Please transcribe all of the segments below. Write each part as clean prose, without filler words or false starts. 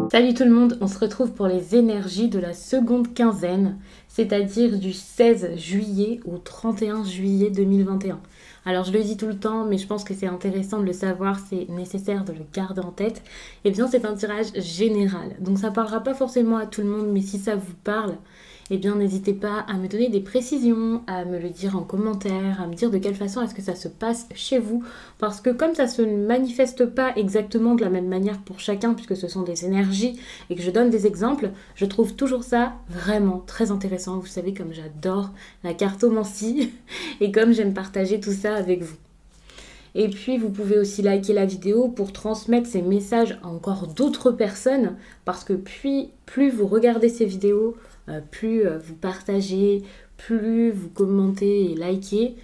Salut tout le monde, on se retrouve pour les énergies de la seconde quinzaine, c'est-à-dire du 16 juillet au 31 juillet 2021. Alors je le dis tout le temps, mais je pense que c'est intéressant de le savoir, c'est nécessaire de le garder en tête. Et bien c'est un tirage général, donc ça parlera pas forcément à tout le monde, mais si ça vous parle, eh bien n'hésitez pas à me donner des précisions, à me le dire en commentaire, à me dire de quelle façon est-ce que ça se passe chez vous. Parce que comme ça se manifeste pas exactement de la même manière pour chacun, puisque ce sont des énergies et que je donne des exemples, je trouve toujours ça vraiment très intéressant. Vous savez comme j'adore la cartomancie et comme j'aime partager tout ça avec vous. Et puis vous pouvez aussi liker la vidéo pour transmettre ces messages à encore d'autres personnes, parce que plus vous regardez ces vidéos, plus vous partagez, plus vous commentez et likez,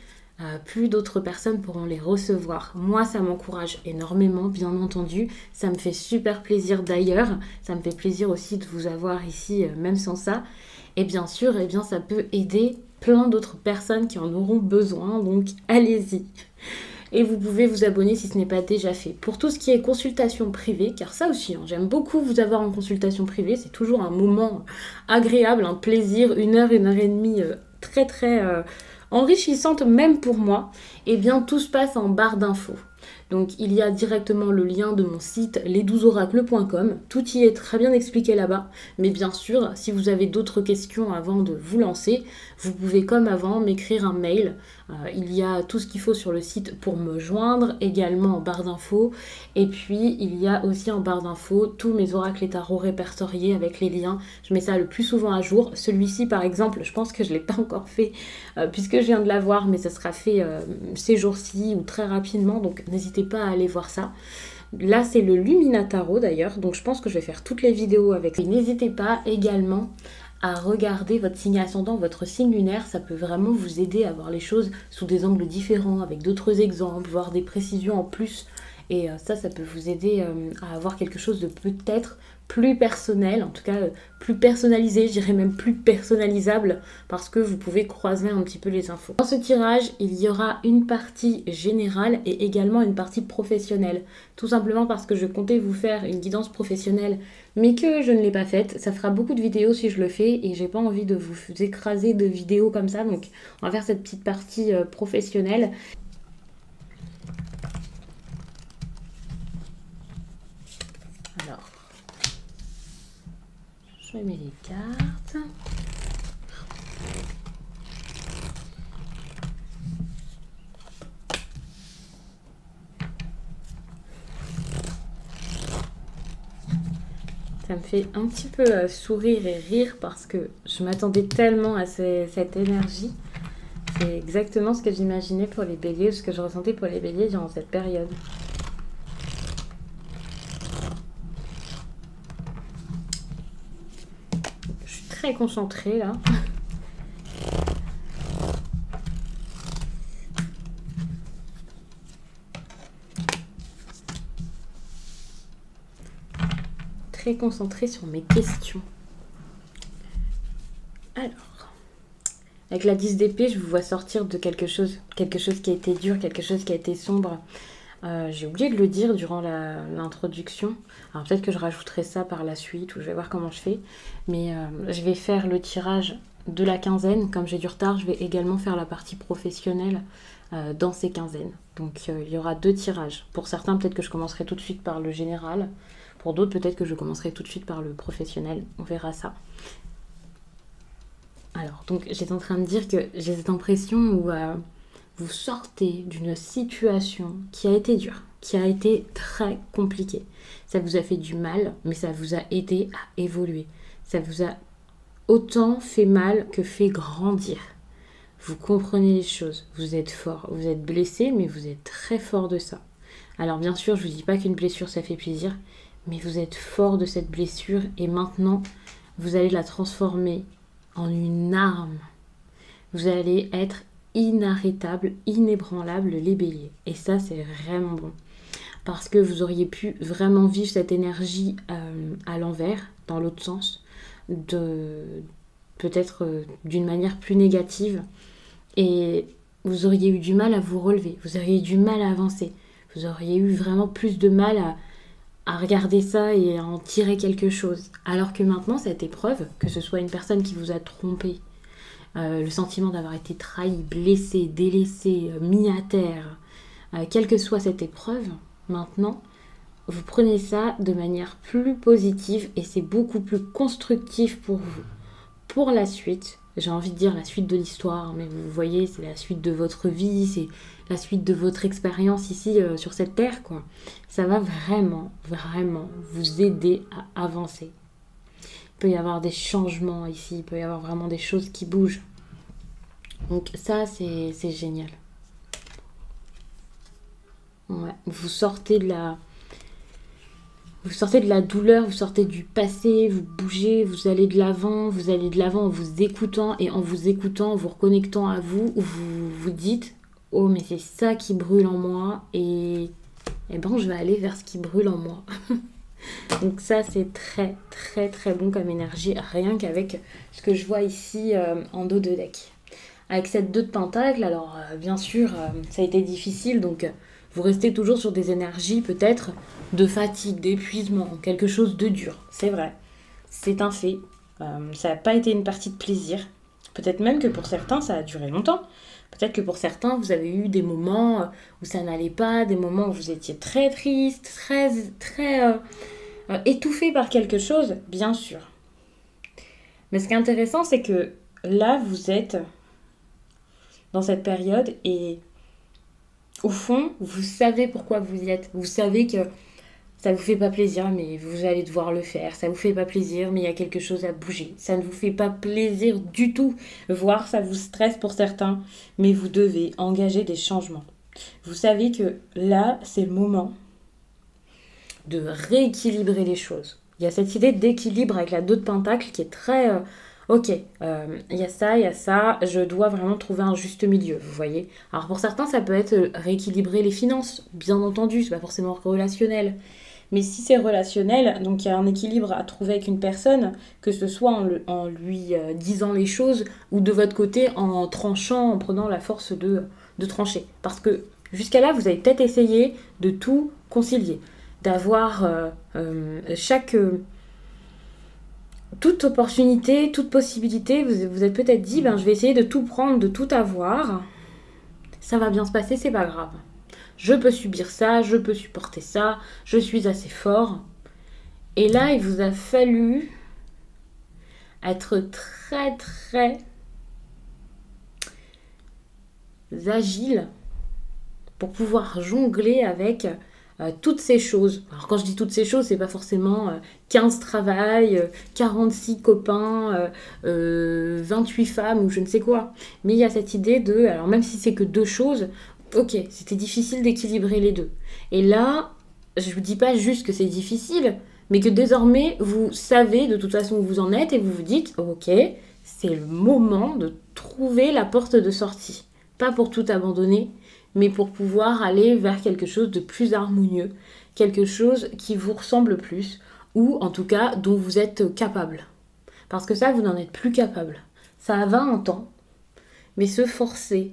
plus d'autres personnes pourront les recevoir. Moi, ça m'encourage énormément, bien entendu. Ça me fait super plaisir d'ailleurs. Ça me fait plaisir aussi de vous avoir ici, même sans ça. Et bien sûr, eh bien, ça peut aider plein d'autres personnes qui en auront besoin. Donc, allez-y. Et vous pouvez vous abonner si ce n'est pas déjà fait. Pour tout ce qui est consultation privée, car ça aussi, j'aime beaucoup vous avoir en consultation privée, c'est toujours un moment agréable, un plaisir, une heure et demie très enrichissante même pour moi. Et bien tout se passe en barre d'infos. Donc il y a directement le lien de mon site les12oracles.com, tout y est très bien expliqué là-bas, mais bien sûr, si vous avez d'autres questions avant de vous lancer, vous pouvez comme avant m'écrire un mail. Il y a tout ce qu'il faut sur le site pour me joindre, également en barre d'infos, et puis il y a aussi en barre d'infos tous mes oracles et tarots répertoriés avec les liens. Je mets ça le plus souvent à jour. Celui-ci par exemple, je pense que je ne l'ai pas encore fait puisque je viens de l'avoir, mais ça sera fait ces jours-ci ou très rapidement, donc n'hésitez pas à aller voir ça. Là c'est le Lumina Tarot d'ailleurs, donc je pense que je vais faire toutes les vidéos avec. Et n'hésitez pas également à regarder votre signe ascendant, votre signe lunaire, ça peut vraiment vous aider à voir les choses sous des angles différents, avec d'autres exemples, voir des précisions en plus. Et ça peut vous aider à avoir quelque chose de peut-être plus personnel, en tout cas plus personnalisé, je dirais même plus personnalisable, parce que vous pouvez croiser un petit peu les infos. Dans ce tirage, il y aura une partie générale et également une partie professionnelle. Tout simplement parce que je comptais vous faire une guidance professionnelle, mais que je ne l'ai pas faite. Ça fera beaucoup de vidéos si je le fais, et j'ai pas envie de vous écraser de vidéos comme ça, donc on va faire cette petite partie professionnelle. Alors, je mets les cartes. Ça me fait un petit peu sourire et rire parce que je m'attendais tellement à cette énergie. C'est exactement ce que j'imaginais pour les béliers, ce que je ressentais pour les béliers durant cette période. Je suis très concentrée là. Très concentrée sur mes questions. Alors, avec la 10 d'épée, je vous vois sortir de quelque chose qui a été dur, quelque chose qui a été sombre. J'ai oublié de le dire durant l'introduction. Alors peut-être que je rajouterai ça par la suite, ou je vais voir comment je fais. Mais je vais faire le tirage de la quinzaine. Comme j'ai du retard, je vais également faire la partie professionnelle dans ces quinzaines. Donc il y aura 2 tirages. Pour certains, peut-être que je commencerai tout de suite par le général. Pour d'autres, peut-être que je commencerai tout de suite par le professionnel. On verra ça. Alors, donc, j'étais en train de dire que j'ai cette impression où vous sortez d'une situation qui a été dure, qui a été très compliquée. Ça vous a fait du mal, mais ça vous a aidé à évoluer. Ça vous a autant fait mal que fait grandir. Vous comprenez les choses, vous êtes fort, vous êtes blessé, mais vous êtes très fort de ça. Alors bien sûr, je ne vous dis pas qu'une blessure, ça fait plaisir, mais vous êtes fort de cette blessure et maintenant, vous allez la transformer en une arme. Vous allez être inarrêtable, inébranlable les béliers. Et ça, c'est vraiment bon. Parce que vous auriez pu vraiment vivre cette énergie à l'envers, dans l'autre sens, peut-être d'une manière plus négative. Et vous auriez eu du mal à vous relever, vous auriez eu du mal à avancer. Vous auriez eu vraiment plus de mal à regarder ça et à en tirer quelque chose. Alors que maintenant, cette épreuve, que ce soit une personne qui vous a trompé, le sentiment d'avoir été trahi, blessé, délaissé, mis à terre, quelle que soit cette épreuve, maintenant, vous prenez ça de manière plus positive et c'est beaucoup plus constructif pour vous. Pour la suite, j'ai envie de dire la suite de l'histoire, mais vous voyez, c'est la suite de votre vie, c'est la suite de votre expérience ici sur cette terre, quoi. Ça va vraiment, vraiment vous aider à avancer. Il peut y avoir des changements ici, il peut y avoir vraiment des choses qui bougent. Donc ça, c'est génial. Ouais. Vous sortez de la douleur, vous sortez du passé, vous bougez, vous allez de l'avant en vous écoutant et en vous écoutant, en vous reconnectant à vous, où vous vous dites « Oh, mais c'est ça qui brûle en moi et ben je vais aller vers ce qui brûle en moi. » Donc ça, c'est très, très, très bon comme énergie, rien qu'avec ce que je vois ici en dos de deck. Avec cette 2 de pentacle, alors bien sûr, ça a été difficile, donc vous restez toujours sur des énergies peut-être de fatigue, d'épuisement, quelque chose de dur, c'est vrai. C'est un fait. Ça n'a pas été une partie de plaisir. Peut-être même que pour certains, ça a duré longtemps. Peut-être que pour certains, vous avez eu des moments où ça n'allait pas, des moments où vous étiez très triste, très, très étouffé par quelque chose, bien sûr. Mais ce qui est intéressant, c'est que là, vous êtes dans cette période et au fond, vous savez pourquoi vous y êtes. Vous savez que ça vous fait pas plaisir, mais vous allez devoir le faire. Ça vous fait pas plaisir, mais il y a quelque chose à bouger. Ça ne vous fait pas plaisir du tout, voire ça vous stresse pour certains, mais vous devez engager des changements. Vous savez que là, c'est le moment de rééquilibrer les choses. Il y a cette idée d'équilibre avec la 2 de pentacle qui est très... ok, il y a ça, je dois vraiment trouver un juste milieu, vous voyez. Alors pour certains, ça peut être rééquilibrer les finances, bien entendu, c'est pas forcément relationnel. Mais si c'est relationnel, donc il y a un équilibre à trouver avec une personne, que ce soit en lui disant les choses ou de votre côté en tranchant, en prenant la force de trancher. Parce que jusqu'à là, vous avez peut-être essayé de tout concilier, d'avoir toute opportunité, toute possibilité, vous êtes peut-être dit, je vais essayer de tout prendre, de tout avoir. Ça va bien se passer, c'est pas grave. Je peux subir ça, je peux supporter ça, je suis assez fort. Et là, il vous a fallu être très, très agile pour pouvoir jongler avec toutes ces choses. Alors quand je dis toutes ces choses, c'est pas forcément 15 travails, 46 copains, 28 femmes ou je ne sais quoi. Mais il y a cette idée de, alors même si c'est que 2 choses, ok, c'était difficile d'équilibrer les deux. Et là, je vous dis pas juste que c'est difficile, mais que désormais vous savez de toute façon où vous en êtes et vous vous dites, ok, c'est le moment de trouver la porte de sortie. Pas pour tout abandonner, mais pour pouvoir aller vers quelque chose de plus harmonieux, quelque chose qui vous ressemble plus, ou en tout cas dont vous êtes capable. Parce que ça, vous n'en êtes plus capable. Ça va un temps, mais se forcer,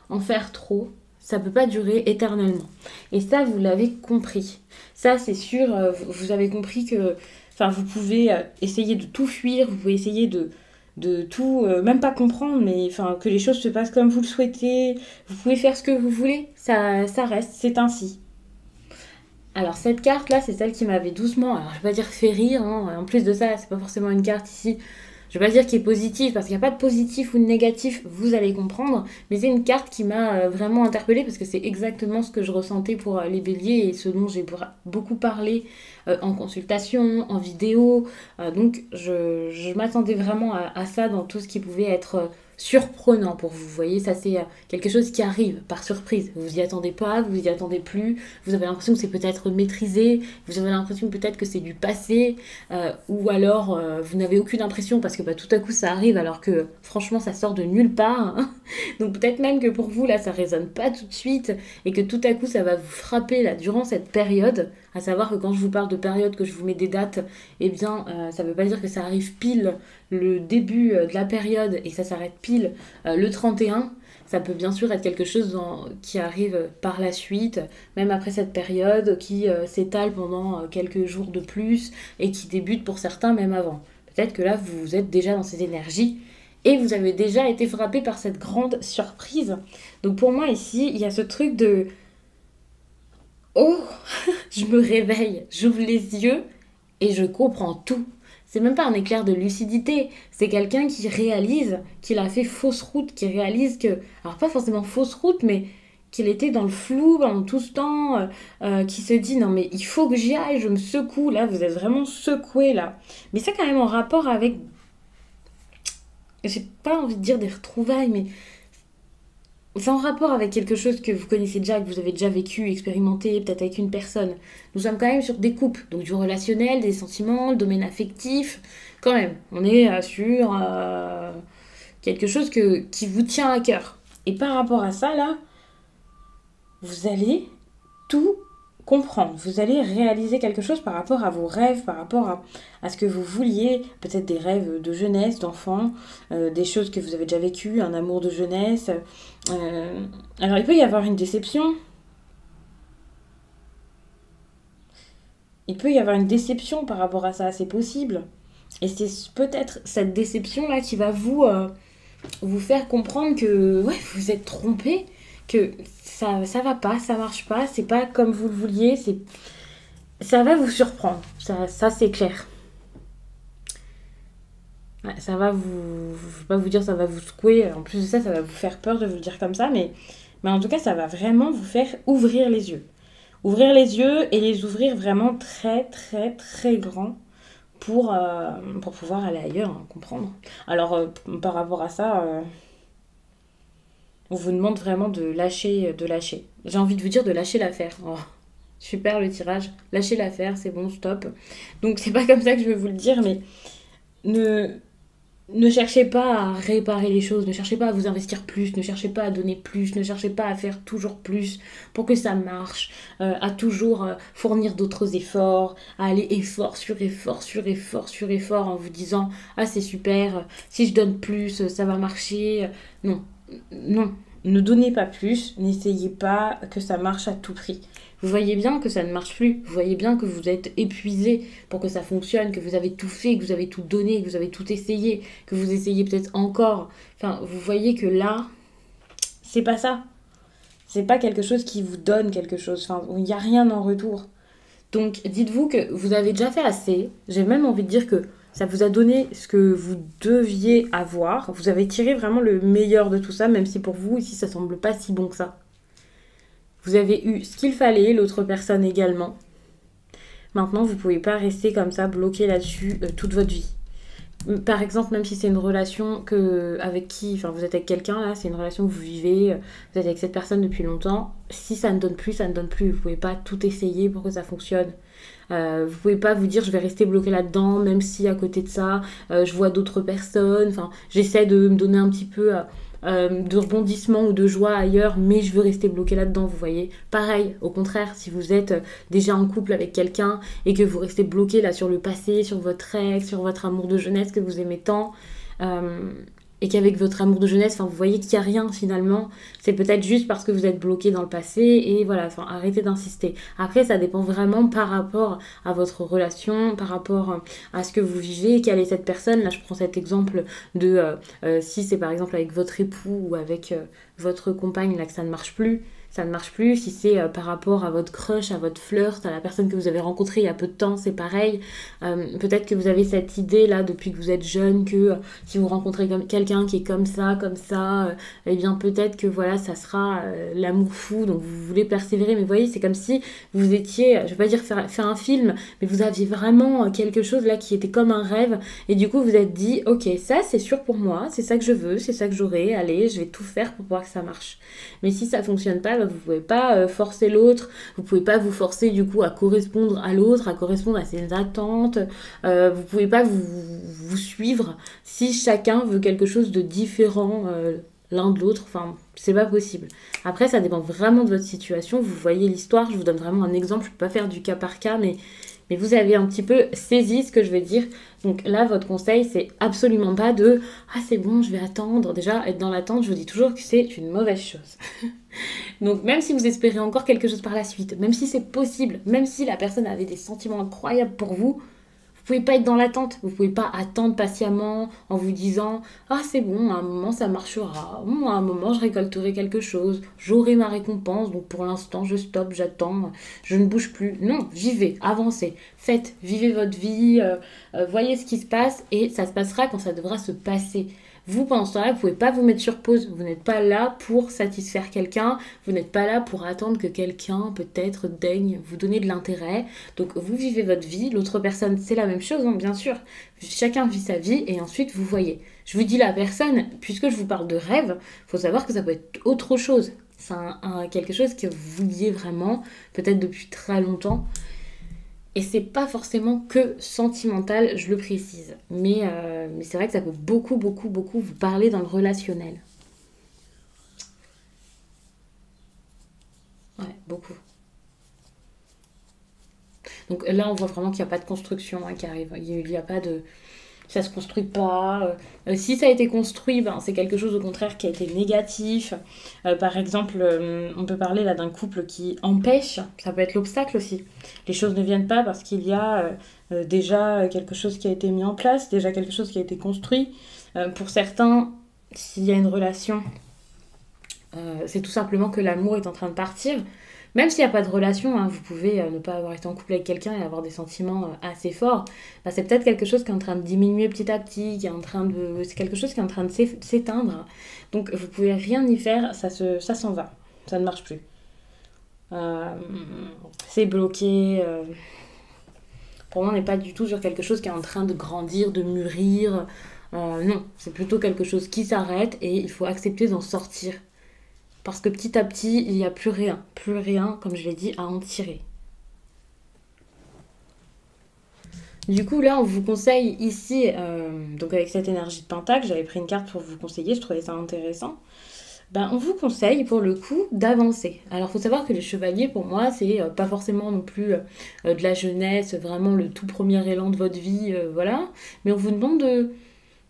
en faire trop, ça ne peut pas durer éternellement. Et ça, vous l'avez compris. Ça, c'est sûr, vous avez compris que vous pouvez essayer de tout fuir, vous pouvez essayer de tout, même pas comprendre, mais que les choses se passent comme vous le souhaitez. Vous pouvez faire ce que vous voulez, ça reste, c'est ainsi. Alors cette carte-là, c'est celle qui m'avait doucement, alors je vais pas dire fait rire, hein. En plus de ça, c'est pas forcément une carte ici, je vais pas dire qui est positive, parce qu'il n'y a pas de positif ou de négatif, vous allez comprendre, mais c'est une carte qui m'a vraiment interpellée, parce que c'est exactement ce que je ressentais pour les béliers, et ce dont j'ai beaucoup parlé en consultation, en vidéo, donc je m'attendais vraiment à ça dans tout ce qui pouvait être surprenant pour vous. Vous voyez, ça c'est quelque chose qui arrive par surprise. Vous y attendez pas, vous y attendez plus, vous avez l'impression que c'est peut-être maîtrisé, vous avez l'impression peut-être que c'est du passé, ou alors vous n'avez aucune impression parce que tout à coup ça arrive alors que franchement ça sort de nulle part. Hein. Donc peut-être même que pour vous là ça résonne pas tout de suite et que tout à coup ça va vous frapper là durant cette période. À savoir que quand je vous parle de période, que je vous mets des dates, eh bien ça veut pas dire que ça arrive pile le début de la période et que ça s'arrête pile le 31, Ça peut bien sûr être quelque chose qui arrive par la suite, même après cette période, qui s'étale pendant quelques jours de plus et qui débute pour certains même avant. Peut-être que là, vous êtes déjà dans ces énergies et vous avez déjà été frappé par cette grande surprise. Donc pour moi ici, il y a ce truc de oh, je me réveille, j'ouvre les yeux et je comprends tout. C'est même pas un éclair de lucidité, c'est quelqu'un qui réalise qu'il a fait fausse route, qui réalise que, alors pas forcément fausse route, mais qu'il était dans le flou pendant tout ce temps, qui se dit non mais il faut que j'y aille, je me secoue, là vous êtes vraiment secoué là. Mais c'est quand même en rapport avec, j'ai pas envie de dire des retrouvailles, mais c'est en rapport avec quelque chose que vous connaissez déjà, que vous avez déjà vécu, expérimenté, peut-être avec une personne. Nous sommes quand même sur des couples, donc du relationnel, des sentiments, le domaine affectif. Quand même, on est sur quelque chose qui vous tient à cœur. Et par rapport à ça, là, vous allez tout comprendre. Vous allez réaliser quelque chose par rapport à vos rêves, par rapport à ce que vous vouliez, peut-être des rêves de jeunesse, d'enfant, des choses que vous avez déjà vécues, un amour de jeunesse. Alors il peut y avoir une déception. Il peut y avoir une déception par rapport à ça, c'est possible. Et c'est peut-être cette déception-là qui va vous faire comprendre que ouais, vous êtes trompé, que ça va pas, ça marche pas, c'est pas comme vous le vouliez, ça va vous surprendre, ça c'est clair. Ouais, ça va je vais pas vous dire ça va vous secouer, en plus de ça, ça va vous faire peur de vous le dire comme ça, mais en tout cas, ça va vraiment vous faire ouvrir les yeux. Ouvrir les yeux et les ouvrir vraiment très, très, très grands pour pouvoir aller ailleurs, hein, comprendre. Alors, par rapport à ça, on vous demande vraiment de lâcher, de lâcher. J'ai envie de vous dire de lâcher l'affaire. Oh, super le tirage. Lâchez l'affaire, c'est bon, stop. Donc c'est pas comme ça que je vais vous le dire, mais ne, ne cherchez pas à réparer les choses, ne cherchez pas à vous investir plus, ne cherchez pas à donner plus, ne cherchez pas à faire toujours plus pour que ça marche, à toujours fournir d'autres efforts, à aller effort sur effort sur effort sur effort en vous disant ah c'est super, si je donne plus, ça va marcher. Non, non, ne donnez pas plus, n'essayez pas que ça marche à tout prix. Vous voyez bien que ça ne marche plus, vous voyez bien que vous êtes épuisé pour que ça fonctionne, que vous avez tout fait, que vous avez tout donné, que vous avez tout essayé, que vous essayez peut-être encore. Enfin, vous voyez que là, c'est pas ça. C'est pas quelque chose qui vous donne quelque chose, enfin, il n'y a rien en retour. Donc dites-vous que vous avez déjà fait assez, j'ai même envie de dire que ça vous a donné ce que vous deviez avoir, vous avez tiré vraiment le meilleur de tout ça, même si pour vous, ici, ça semble pas si bon que ça. Vous avez eu ce qu'il fallait, l'autre personne également. Maintenant, vous ne pouvez pas rester comme ça, bloqué là-dessus toute votre vie. Par exemple, même si c'est une relation avec qui, enfin vous êtes avec quelqu'un là, c'est une relation que vous vivez, vous êtes avec cette personne depuis longtemps, si ça ne donne plus, ça ne donne plus. Vous pouvez pas tout essayer pour que ça fonctionne. Vous pouvez pas vous dire je vais rester bloqué là-dedans, même si à côté de ça, je vois d'autres personnes. Enfin, j'essaie de me donner un petit peu de rebondissement ou de joie ailleurs, mais je veux rester bloqué là-dedans, vous voyez. Pareil, au contraire, si vous êtes déjà en couple avec quelqu'un et que vous restez bloqué là sur le passé, sur votre ex, sur votre amour de jeunesse que vous aimez tant, et qu'avec votre amour de jeunesse, enfin, vous voyez qu'il n'y a rien finalement, c'est peut-être juste parce que vous êtes bloqué dans le passé, et voilà, enfin, arrêtez d'insister. Après, ça dépend vraiment par rapport à votre relation, par rapport à ce que vous vivez, quelle est cette personne. Là, je prends cet exemple de si c'est par exemple avec votre époux ou avec votre compagne, là, que ça ne marche plus. Ça ne marche plus, si c'est par rapport à votre crush, à votre flirt, à la personne que vous avez rencontrée il y a peu de temps, c'est pareil. Peut-être que vous avez cette idée là depuis que vous êtes jeune que si vous rencontrez quelqu'un qui est comme ça, eh bien peut-être que voilà, ça sera l'amour fou, donc vous voulez persévérer. Mais vous voyez, c'est comme si vous étiez, je vais pas dire faire un film, mais vous aviez vraiment quelque chose là qui était comme un rêve, et du coup vous êtes dit, ok, ça c'est sûr pour moi, c'est ça que je veux, c'est ça que j'aurai, allez, je vais tout faire pour pouvoir que ça marche. Mais si ça fonctionne pas, vous pouvez pas forcer l'autre, vous pouvez pas vous forcer du coup à correspondre à l'autre, à correspondre à ses attentes, vous pouvez pas vous suivre si chacun veut quelque chose de différent l'un de l'autre, enfin c'est pas possible. Après ça dépend vraiment de votre situation, vous voyez l'histoire, je vous donne vraiment un exemple, je peux pas faire du cas par cas, mais Mais vous avez un petit peu saisi ce que je veux dire. Donc là, votre conseil, c'est absolument pas de ah c'est bon, je vais attendre. Déjà, être dans l'attente, je vous dis toujours que c'est une mauvaise chose. Donc même si vous espérez encore quelque chose par la suite, même si c'est possible, même si la personne avait des sentiments incroyables pour vous, vous pouvez pas être dans l'attente, vous pouvez pas attendre patiemment en vous disant ah c'est bon, à un moment ça marchera, à un moment je récolterai quelque chose, j'aurai ma récompense, donc pour l'instant je stoppe, j'attends, je ne bouge plus. Non, vivez, avancez, faites, vivez votre vie, voyez ce qui se passe et ça se passera quand ça devra se passer. Vous, pendant ce temps-là, vous ne pouvez pas vous mettre sur pause. Vous n'êtes pas là pour satisfaire quelqu'un. Vous n'êtes pas là pour attendre que quelqu'un, peut-être, daigne vous donner de l'intérêt. Donc, vous vivez votre vie. L'autre personne, c'est la même chose, hein, bien sûr. Chacun vit sa vie et ensuite, vous voyez. Je vous dis la personne, puisque je vous parle de rêve, il faut savoir que ça peut être autre chose. C'est quelque chose que vous vouliez vraiment, peut-être depuis très longtemps. Et c'est pas forcément que sentimental, je le précise. Mais c'est vrai que ça peut beaucoup vous parler dans le relationnel. Ouais, beaucoup. Donc là, on voit vraiment qu'il n'y a pas de construction qui arrive. Il n'y a pas de... Ça se construit pas. Si ça a été construit, ben, c'est quelque chose au contraire qui a été négatif. Par exemple, on peut parler là d'un couple qui empêche, ça peut être l'obstacle aussi. Les choses ne viennent pas parce qu'il y a déjà quelque chose qui a été mis en place, déjà quelque chose qui a été construit. Pour certains, s'il y a une relation, c'est tout simplement que l'amour est en train de partir. Même s'il n'y a pas de relation, hein, vous pouvez ne pas avoir été en couple avec quelqu'un et avoir des sentiments assez forts. Bah, c'est peut-être quelque chose qui est en train de diminuer petit à petit, c'est quelque chose qui est en train de s'éteindre. Donc vous pouvez rien y faire, ça s'en va, ça ne marche plus. Euh, c'est bloqué. Pour moi, on n'est pas du tout sur quelque chose qui est en train de grandir, de mûrir. Non, c'est plutôt quelque chose qui s'arrête et il faut accepter d'en sortir. Parce que petit à petit, il n'y a plus rien, comme je l'ai dit, à en tirer. Du coup, là, on vous conseille ici, donc avec cette énergie de Pentacle, j'avais pris une carte pour vous conseiller, je trouvais ça intéressant. Ben, on vous conseille pour le coup d'avancer. Alors, il faut savoir que les chevaliers, pour moi, c'est pas forcément non plus de la jeunesse, vraiment le tout premier élan de votre vie, voilà. Mais on vous demande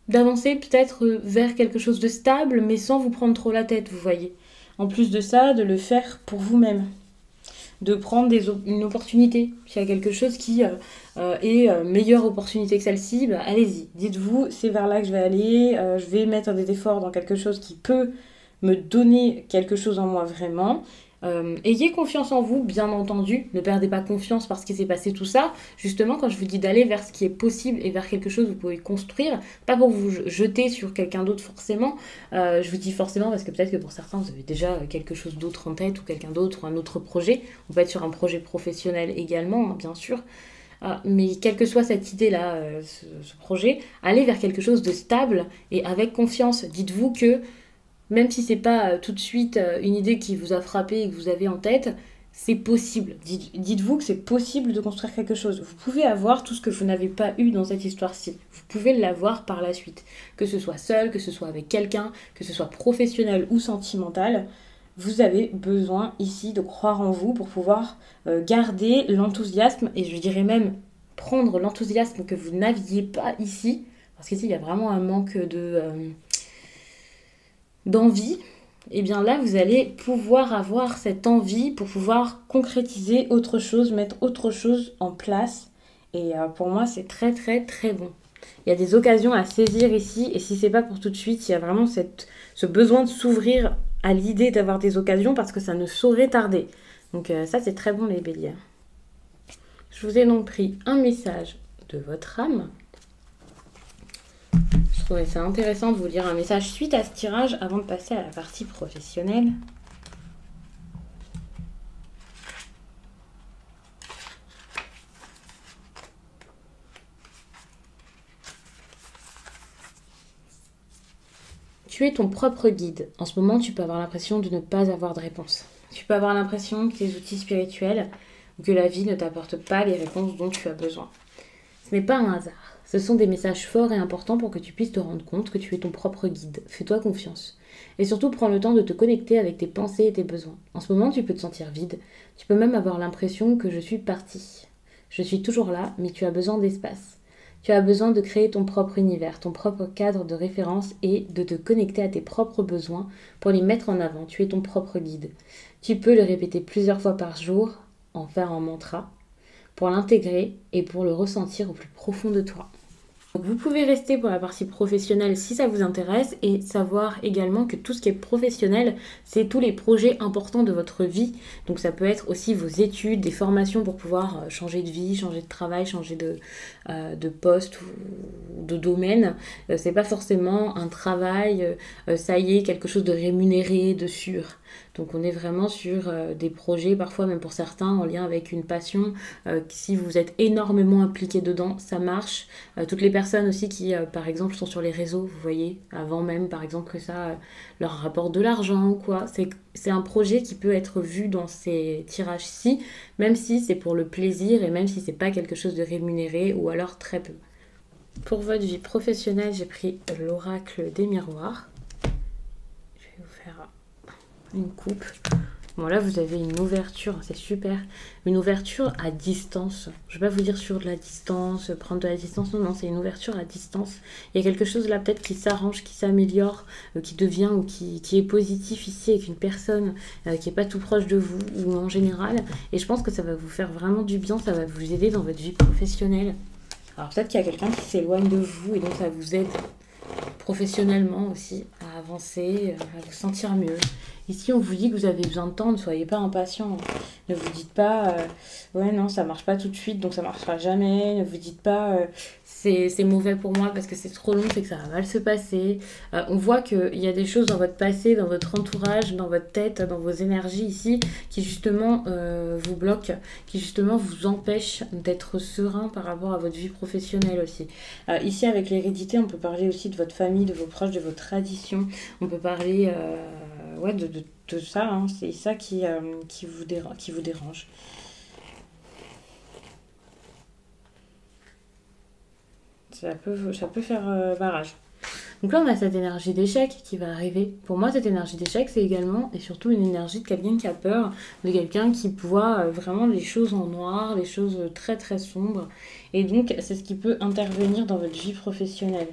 d'avancer peut-être vers quelque chose de stable, mais sans vous prendre trop la tête, vous voyez. En plus de ça, de le faire pour vous-même. De prendre une opportunité. S'il y a quelque chose qui est meilleure opportunité que celle-ci, bah, allez-y. Dites-vous, c'est vers là que je vais aller. Je vais mettre des efforts dans quelque chose qui peut me donner quelque chose en moi vraiment. Ayez confiance en vous, bien entendu. Ne perdez pas confiance parce qu'il s'est passé tout ça. Justement, quand je vous dis d'aller vers ce qui est possible et vers quelque chose que vous pouvez construire, pas pour vous jeter sur quelqu'un d'autre forcément. Je vous dis forcément parce que peut-être que pour certains, vous avez déjà quelque chose d'autre en tête ou quelqu'un d'autre ou un autre projet. On peut être sur un projet professionnel également, hein, bien sûr. Mais quelle que soit cette idée-là, ce projet, allez vers quelque chose de stable et avec confiance. Dites-vous que même si c'est pas tout de suite une idée qui vous a frappé et que vous avez en tête, c'est possible. Dites-vous que c'est possible de construire quelque chose. Vous pouvez avoir tout ce que vous n'avez pas eu dans cette histoire-ci. Vous pouvez l'avoir par la suite. Que ce soit seul, que ce soit avec quelqu'un, que ce soit professionnel ou sentimental. Vous avez besoin ici de croire en vous pour pouvoir garder l'enthousiasme et je dirais même prendre l'enthousiasme que vous n'aviez pas ici. Parce qu'ici, il y a vraiment un manque d'envie, et bien là, vous allez pouvoir avoir cette envie pour pouvoir concrétiser autre chose, mettre autre chose en place. Et pour moi, c'est très, très, très bon. Il y a des occasions à saisir ici, et si c'est pas pour tout de suite, il y a vraiment ce besoin de s'ouvrir à l'idée d'avoir des occasions parce que ça ne saurait tarder. Donc ça, c'est très bon, les béliers. Je vous ai donc pris un message de votre âme. Je trouvais ça intéressant de vous lire un message suite à ce tirage avant de passer à la partie professionnelle. Tu es ton propre guide. En ce moment, tu peux avoir l'impression de ne pas avoir de réponse. Tu peux avoir l'impression que tes outils spirituels ou que la vie ne t'apporte pas les réponses dont tu as besoin. Ce n'est pas un hasard. Ce sont des messages forts et importants pour que tu puisses te rendre compte que tu es ton propre guide. Fais-toi confiance. Et surtout, prends le temps de te connecter avec tes pensées et tes besoins. En ce moment, tu peux te sentir vide. Tu peux même avoir l'impression que je suis partie. Je suis toujours là, mais tu as besoin d'espace. Tu as besoin de créer ton propre univers, ton propre cadre de référence et de te connecter à tes propres besoins pour les mettre en avant. Tu es ton propre guide. Tu peux le répéter plusieurs fois par jour, en faire un mantra, pour l'intégrer et pour le ressentir au plus profond de toi. Donc vous pouvez rester pour la partie professionnelle si ça vous intéresse et savoir également que tout ce qui est professionnel, c'est tous les projets importants de votre vie. Donc ça peut être aussi vos études, des formations pour pouvoir changer de vie, changer de travail, changer de poste ou de domaine. C'est pas forcément un travail, ça y est, quelque chose de rémunéré, de sûr. Donc on est vraiment sur des projets, parfois même pour certains, en lien avec une passion. Si vous êtes énormément impliqué dedans, ça marche. Toutes les personnes aussi qui, par exemple, sont sur les réseaux, vous voyez, avant même, par exemple, que ça leur rapporte de l'argent ou quoi. C'est un projet qui peut être vu dans ces tirages-ci, même si c'est pour le plaisir et même si c'est pas quelque chose de rémunéré ou alors très peu. Pour votre vie professionnelle, j'ai pris l'oracle des miroirs. Je vais vous faire une coupe. Bon là vous avez une ouverture, c'est super. Une ouverture à distance. Je vais pas vous dire sur de la distance, prendre de la distance. Non, c'est une ouverture à distance. Il y a quelque chose là peut-être qui s'arrange, qui s'améliore, qui devient ou qui est positif ici avec une personne qui est pas tout proche de vous ou en général. Et je pense que ça va vous faire vraiment du bien, ça va vous aider dans votre vie professionnelle. Alors peut-être qu'il y a quelqu'un qui s'éloigne de vous et donc ça vous aide professionnellement aussi à avancer, à vous sentir mieux. Ici, on vous dit que vous avez besoin de temps, ne soyez pas impatient. Ne vous dites pas, ouais, non, ça marche pas tout de suite, donc ça marchera jamais. Ne vous dites pas, c'est mauvais pour moi parce que c'est trop long, c'est que ça va mal se passer. On voit qu'il y a des choses dans votre passé, dans votre entourage, dans votre tête, dans vos énergies ici, qui justement vous bloquent, qui justement vous empêchent d'être serein par rapport à votre vie professionnelle aussi. Ici, avec l'hérédité, on peut parler aussi de votre famille, de vos proches, de vos traditions. On peut parler ouais, de ça, hein. C'est ça qui vous dérange. Ça peut faire barrage. Donc là, on a cette énergie d'échec qui va arriver. Pour moi, cette énergie d'échec, c'est également et surtout une énergie de quelqu'un qui a peur, de quelqu'un qui voit vraiment les choses en noir, les choses très très sombres. Et donc, c'est ce qui peut intervenir dans votre vie professionnelle.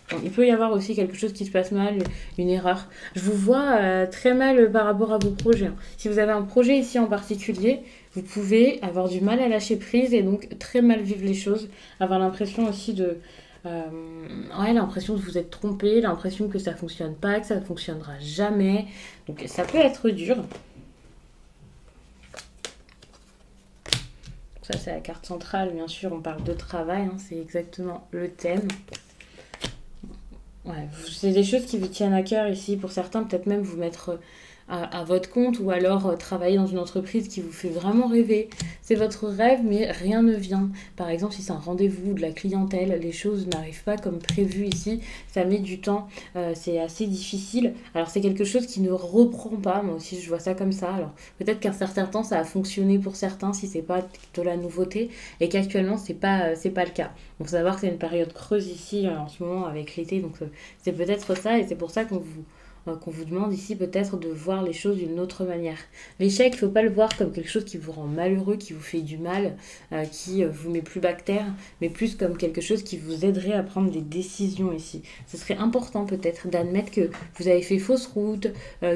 Bon, il peut y avoir aussi quelque chose qui se passe mal, une erreur. Je vous vois très mal par rapport à vos projets, hein. Si vous avez un projet ici en particulier, vous pouvez avoir du mal à lâcher prise et donc très mal vivre les choses. Avoir l'impression aussi ouais, l'impression de vous être trompé, l'impression que ça ne fonctionne pas, que ça ne fonctionnera jamais. Donc ça peut être dur. Ça, c'est la carte centrale, bien sûr, on parle de travail, hein, c'est exactement le thème. Ouais, c'est des choses qui vous tiennent à cœur ici. Pour certains, peut-être même vous mettre à votre compte ou alors travailler dans une entreprise qui vous fait vraiment rêver. C'est votre rêve, mais rien ne vient. Par exemple, si c'est un rendez-vous, de la clientèle, les choses n'arrivent pas comme prévu ici. Ça met du temps, c'est assez difficile. Alors, c'est quelque chose qui ne reprend pas. Moi aussi, je vois ça comme ça. Alors, peut-être qu'un certain temps, ça a fonctionné pour certains si c'est pas de la nouveauté et qu'actuellement, c'est pas le cas. Donc, faut savoir que c'est une période creuse ici en ce moment avec l'été. Donc, c'est peut-être ça et c'est pour ça qu'on vous demande ici peut-être de voir les choses d'une autre manière. L'échec, il ne faut pas le voir comme quelque chose qui vous rend malheureux, qui vous fait du mal, qui vous met plus bactère, mais plus comme quelque chose qui vous aiderait à prendre des décisions ici. Ce serait important peut-être d'admettre que vous avez fait fausse route,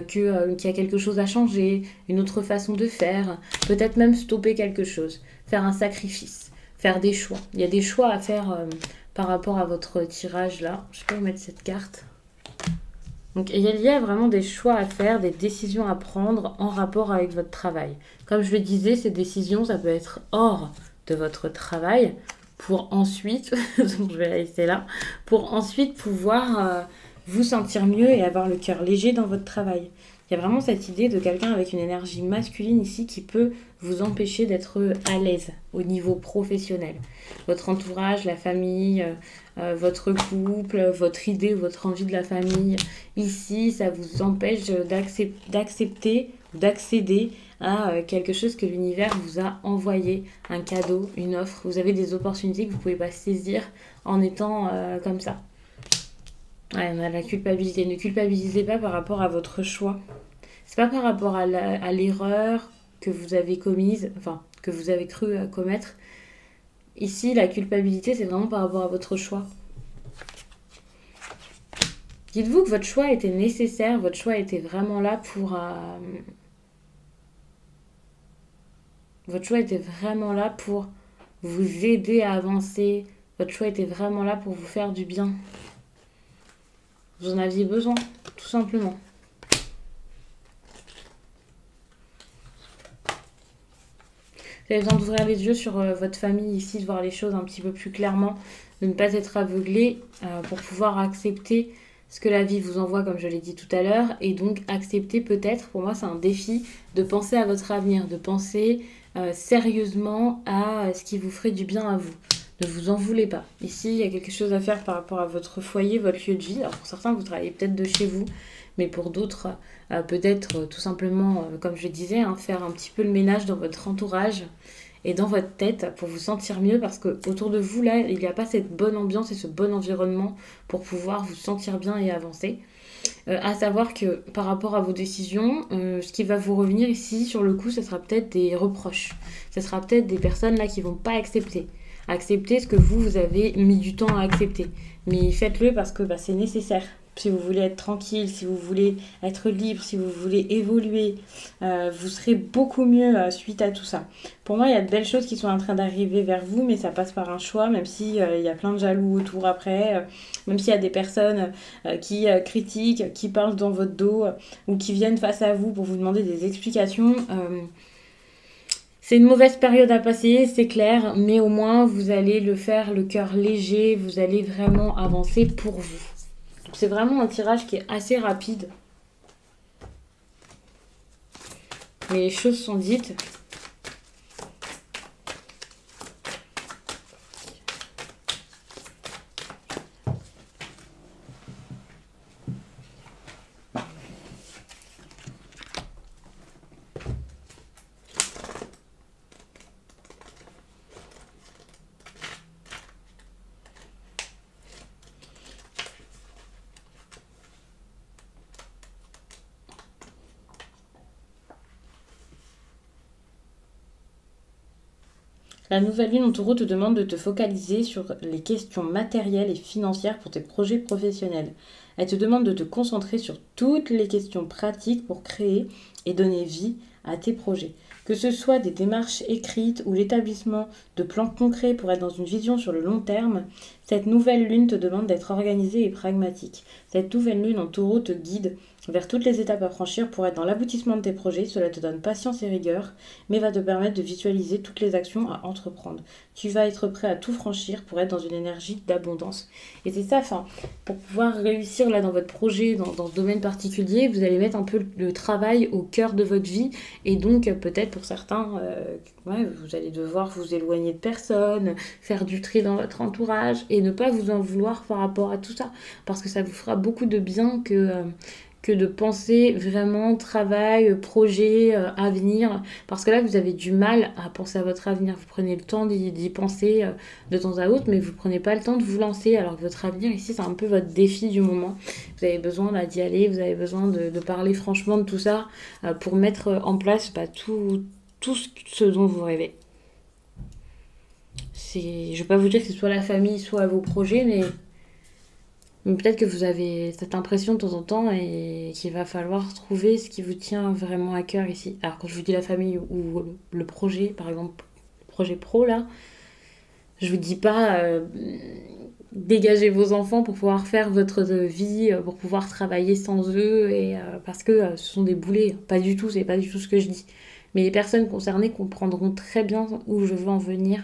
qu'il y a quelque chose à changer, une autre façon de faire, peut-être même stopper quelque chose, faire un sacrifice, faire des choix. Il y a des choix à faire par rapport à votre tirage là. Je peux vous mettre cette carte. Donc il y a vraiment des choix à faire, des décisions à prendre en rapport avec votre travail. Comme je le disais, ces décisions, ça peut être hors de votre travail pour ensuite, donc je vais la laisser là, pour ensuite pouvoir vous sentir mieux et avoir le cœur léger dans votre travail. Il y a vraiment cette idée de quelqu'un avec une énergie masculine ici qui peut vous empêcher d'être à l'aise au niveau professionnel. Votre entourage, la famille, votre couple, votre idée, votre envie de la famille. Ici, ça vous empêche d'accepter ou d'accéder à quelque chose que l'univers vous a envoyé, un cadeau, une offre. Vous avez des opportunités que vous ne pouvez pas saisir en étant comme ça. Ouais, on a la culpabilité. Ne culpabilisez pas par rapport à votre choix. C'est pas par rapport à l'erreur que vous avez commise, enfin, que vous avez cru commettre. Ici, la culpabilité, c'est vraiment par rapport à votre choix. Dites-vous que votre choix était nécessaire, votre choix était vraiment là pour... Votre choix était vraiment là pour vous aider à avancer. Votre choix était vraiment là pour vous faire du bien. Vous en aviez besoin, tout simplement. Vous avez besoin d'ouvrir les yeux sur votre famille ici, de voir les choses un petit peu plus clairement, de ne pas être aveuglé pour pouvoir accepter ce que la vie vous envoie, comme je l'ai dit tout à l'heure, et donc accepter peut-être, pour moi c'est un défi, de penser à votre avenir, de penser sérieusement à ce qui vous ferait du bien à vous. Ne vous en voulez pas. Ici, il y a quelque chose à faire par rapport à votre foyer, votre lieu de vie. Alors pour certains, vous travaillez peut-être de chez vous, mais pour d'autres, peut-être tout simplement, comme je le disais, hein, faire un petit peu le ménage dans votre entourage et dans votre tête pour vous sentir mieux, parce que autour de vous, là, il n'y a pas cette bonne ambiance et ce bon environnement pour pouvoir vous sentir bien et avancer. À savoir que par rapport à vos décisions, ce qui va vous revenir ici, sur le coup, ce sera peut-être des reproches. Ce sera peut-être des personnes là qui vont pas accepter. Accepter ce que vous avez mis du temps à accepter. Mais faites-le parce que c'est nécessaire. Si vous voulez être tranquille, si vous voulez être libre, si vous voulez évoluer, vous serez beaucoup mieux suite à tout ça. Pour moi, il y a de belles choses qui sont en train d'arriver vers vous, mais ça passe par un choix, même si il y a plein de jaloux autour après, même s'il y a des personnes qui critiquent, qui parlent dans votre dos ou qui viennent face à vous pour vous demander des explications. C'est une mauvaise période à passer, c'est clair, mais au moins vous allez le faire le cœur léger, vous allez vraiment avancer pour vous. C'est vraiment un tirage qui est assez rapide. Mais les choses sont dites. La nouvelle lune en taureau te demande de te focaliser sur les questions matérielles et financières pour tes projets professionnels. Elle te demande de te concentrer sur toutes les questions pratiques pour créer et donner vie à tes projets. Que ce soit des démarches écrites ou l'établissement de plans concrets pour être dans une vision sur le long terme, cette nouvelle lune te demande d'être organisée et pragmatique. Cette nouvelle lune en taureau te guide vers toutes les étapes à franchir pour être dans l'aboutissement de tes projets. Cela te donne patience et rigueur, mais va te permettre de visualiser toutes les actions à entreprendre. Tu vas être prêt à tout franchir pour être dans une énergie d'abondance. Et c'est ça, pour pouvoir réussir là dans votre projet, dans ce domaine particulier, vous allez mettre un peu le travail au cœur de votre vie. Et donc peut-être pour certains, vous allez devoir vous éloigner de personnes, faire du tri dans votre entourage et ne pas vous en vouloir par rapport à tout ça. Parce que ça vous fera beaucoup de bien que de penser vraiment travail, projet, avenir. Parce que là, vous avez du mal à penser à votre avenir. Vous prenez le temps d'y penser de temps à autre, mais vous ne prenez pas le temps de vous lancer. Alors que votre avenir, ici, c'est un peu votre défi du moment. Vous avez besoin d'y aller, vous avez besoin de parler franchement de tout ça pour mettre en place tout ce dont vous rêvez. Je ne vais pas vous dire que c'est soit la famille, soit vos projets, mais peut-être que vous avez cette impression de temps en temps et qu'il va falloir trouver ce qui vous tient vraiment à cœur ici. Alors quand je vous dis la famille ou le projet, par exemple, le projet pro là, je vous dis pas dégagez vos enfants pour pouvoir faire votre vie, pour pouvoir travailler sans eux, et parce que ce sont des boulets. Pas du tout, c'est pas du tout ce que je dis. Mais les personnes concernées comprendront très bien où je veux en venir.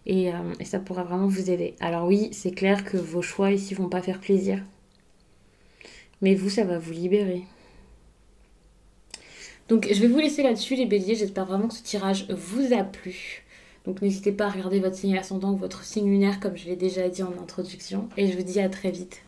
Et ça pourra vraiment vous aider. Alors oui, c'est clair que vos choix ici vont pas faire plaisir. Mais vous, ça va vous libérer. Donc je vais vous laisser là-dessus les béliers. J'espère vraiment que ce tirage vous a plu. Donc n'hésitez pas à regarder votre signe ascendant ou votre signe lunaire comme je l'ai déjà dit en introduction. Et je vous dis à très vite.